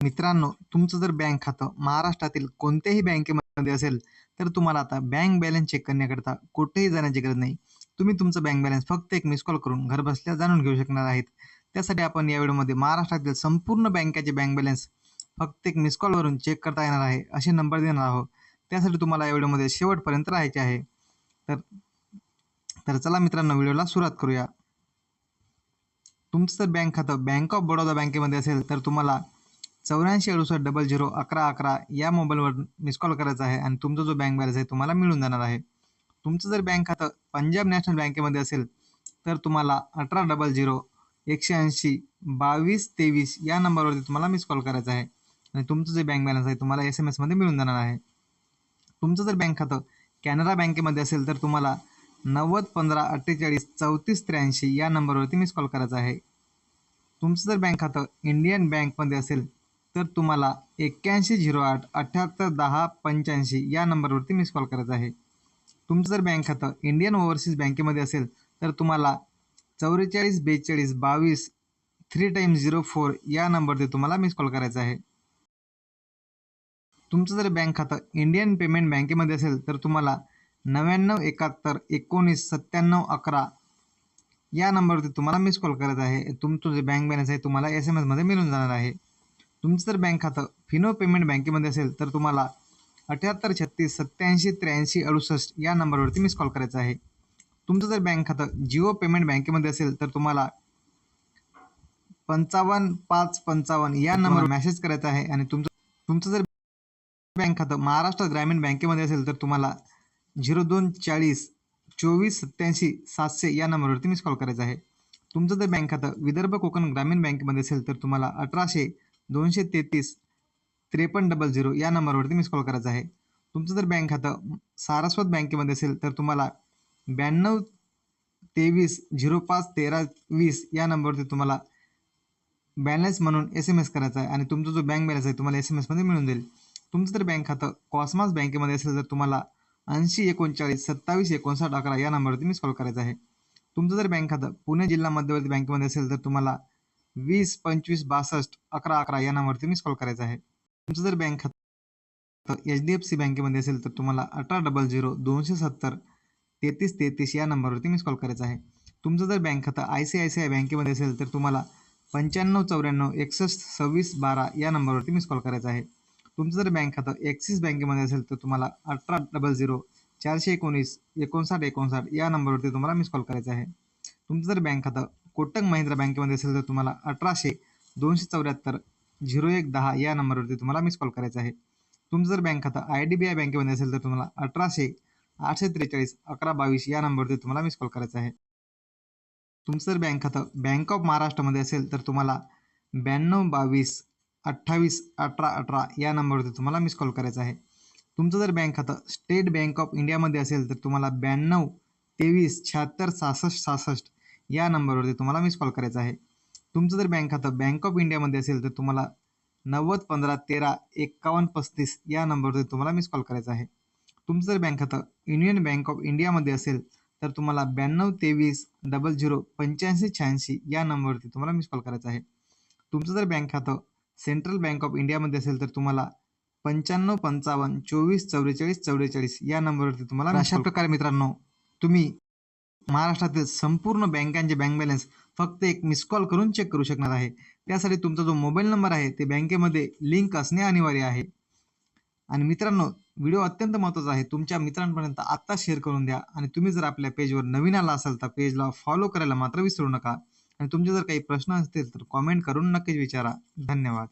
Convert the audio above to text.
मित्रांनो, तुमचं जर बँक खातं महाराष्ट्रातील कोणत्याही बँकेमध्ये असेल, तर तुम्हाला आता बँक बॅलन्स चेक करण्याकरता कुठेही जाण्याची गरज नाही. तुम्ही तुमचं बँक बॅलन्स फक्त एक मिस कॉल करून घरबसल्या जाणून घेऊ शकणार आहेत. त्यासाठी आपण या व्हिडिओमध्ये महाराष्ट्रातील संपूर्ण बँकेचे बँक बॅलन्स फक्त एक मिस कॉलवरून चेक करता येणार आहे, असे नंबर देणार आहोत. त्यासाठी तुम्हाला या व्हिडिओमध्ये शेवटपर्यंत राहायचे आहे. तर तर चला मित्रांनो, व्हिडिओला सुरुवात करूया. तुमचं जर बँक खातं बँक ऑफ बडोदा बँकेमध्ये असेल, तर तुम्हाला 8468001111 या मोबाईलवर मिस कॉल करायचा आहे आणि तुमचा जो बँक बॅलन्स आहे तुम्हाला मिळून जाणार आहे. तुमचं जर बँक खातं पंजाब नॅशनल बँकेमध्ये असेल, तर तुम्हाला 1800 180 2223 या नंबरवरती तुम्हाला मिस कॉल करायचा आहे आणि तुमचं जे बँक बॅलन्स आहे तुम्हाला SMS मध्ये मिळून जाणार आहे. तुमचं जर बँक खातं कॅनरा बँकेमध्ये असेल, तर तुम्हाला 9015483483 या नंबरवरती मिस कॉल करायचा आहे. तुमचं जर बँक खातं इंडियन बँकमध्ये असेल, तर तुम्हाला 8108 781085 या नंबरवरती मिस कॉल करायचा आहे. तुमचं जर बँक खातं इंडियन ओव्हरसीज बँकेमध्ये असेल, तर तुम्हाला 444222 3 x 04 या नंबरवरती तुम्हाला मिस कॉल करायचा आहे. तुमचं जर बँक खातं इंडियन पेमेंट बँकेमध्ये असेल, तर तुम्हाला 9971199711 या नंबरवरती तुम्हाला मिस कॉल करायचा आहे. तुमचं जे बँक बॅलन्स आहे तुम्हाला SMS मध्ये मिळून जाणार आहे. तुमचं जर बँक खातं फिनो पेमेंट बँकेमध्ये असेल, तर तुम्हाला 7836878368 या नंबरवरती मिस कॉल करायचा आहे. तुमचं जर बँक खातं जिओ पेमेंट बँकेमध्ये असेल, तर तुम्हाला 55555 या नंबरवर मेसेज करायचा आहे आणि तुमचं जर बँक खातं महाराष्ट्र ग्रामीण बँकेमध्ये असेल, तर तुम्हाला 02402487 या नंबरवरती मिस कॉल करायचा आहे. तुमचं जर बँक खातं विदर्भ कोकण ग्रामीण बँकेमध्ये असेल, तर तुम्हाला 1800233 5300 या नंबरवरती मिस कॉल करायचा आहे. तुमचं जर बँक खातं सारस्वत बँकेमध्ये असेल, तर तुम्हाला 9223051320 या नंबरवरती तुम्हाला बॅलन्स म्हणून SMS करायचा आहे आणि तुमचा जो बँक बॅलन्स आहे तुम्हाला SMS मध्ये मिळून जाईल. तुमचं जर बँक खातं कॉस्मॉस बँकेमध्ये असेल, तर तुम्हाला 8039275911 या नंबरवरती मिस कॉल करायचा आहे. तुमचं जर बँक खातं पुणे जिल्हा मध्यवर्ती बँकेमध्ये असेल, तर तुम्हाला 2025621111 या नंबरवरती मिस कॉल करायचा आहे. तुमचं जर बँक खातं HDFC बँकेमध्ये असेल, तर तुम्हाला 1800 270 3333 या नंबरवरती मिस कॉल करायचा आहे. तुमचं जर बँक खातं ICICI बँकेमध्ये असेल, तर तुम्हाला 9594 61 26 12 या नंबरवरती मिस कॉल करायचा आहे. तुमचं जर बँक खातं ॲक्सिस बँकेमध्ये असेल, तर तुम्हाला 1800 419 59 या नंबरवरती तुम्हाला मिस कॉल करायचा आहे. तुमचं जर बँक खातं कोटक महिंद्रा बँकेमध्ये असेल, तर तुम्हाला 1800 274 0110 या नंबरवरती तुम्हाला मिस कॉल करायचा आहे. तुमचं जर बँक खातं IDBI बँकेमध्ये असेल, तर तुम्हाला 1800 843 1122 या नंबरवरती तुम्हाला मिस कॉल करायचा आहे. तुमचं जर बँक खातं बँक ऑफ महाराष्ट्रामध्ये असेल, तर तुम्हाला 9222 28 18 18 या नंबरवरती तुम्हाला मिस कॉल करायचा आहे. तुमचं जर बँक खातं स्टेट बँक ऑफ इंडियामध्ये असेल, तर तुम्हाला 9223 76 66 या नंबरवरती तुम्हाला मिस कॉल करायचा आहे. तुमचं जर बँक खातं बँक ऑफ इंडियामध्ये असेल, तर तुम्हाला 9015 13 51 35 या नंबरवरती तुम्हाला मिस कॉल करायचा आहे. तुमचं जर बँक खातं युनियन बँक ऑफ इंडियामध्ये असेल, तर तुम्हाला 9223 00 85 86 या नंबरवरती तुम्हाला मिस कॉल करायचा आहे. तुमचं जर बँक खातं सेंट्रल बँक ऑफ इंडियामध्ये असेल, तर तुम्हाला 9555 24 44 44 या नंबरवरती तुम्हाला अशा प्रकारे मित्रांनो, तुम्ही महाराष्ट्रातील संपूर्ण बँकांचे बँक बॅलन्स फक्त एक मिस कॉल करून चेक करू शकणार आहे. त्यासाठी तुमचा जो मोबाईल नंबर आहे ते बँकेमध्ये लिंक असणे अनिवार्य आहे. आणि मित्रांनो, व्हिडिओ अत्यंत महत्त्वाचा आहे. तुमच्या मित्रांपर्यंत आत्ता शेअर करून द्या आणि तुम्ही जर आपल्या पेजवर नवीन आला असाल, तर पेजला फॉलो करायला मात्र विसरू नका आणि तुमचे जर काही प्रश्न असतील, तर कॉमेंट करून नक्कीच विचारा. धन्यवाद.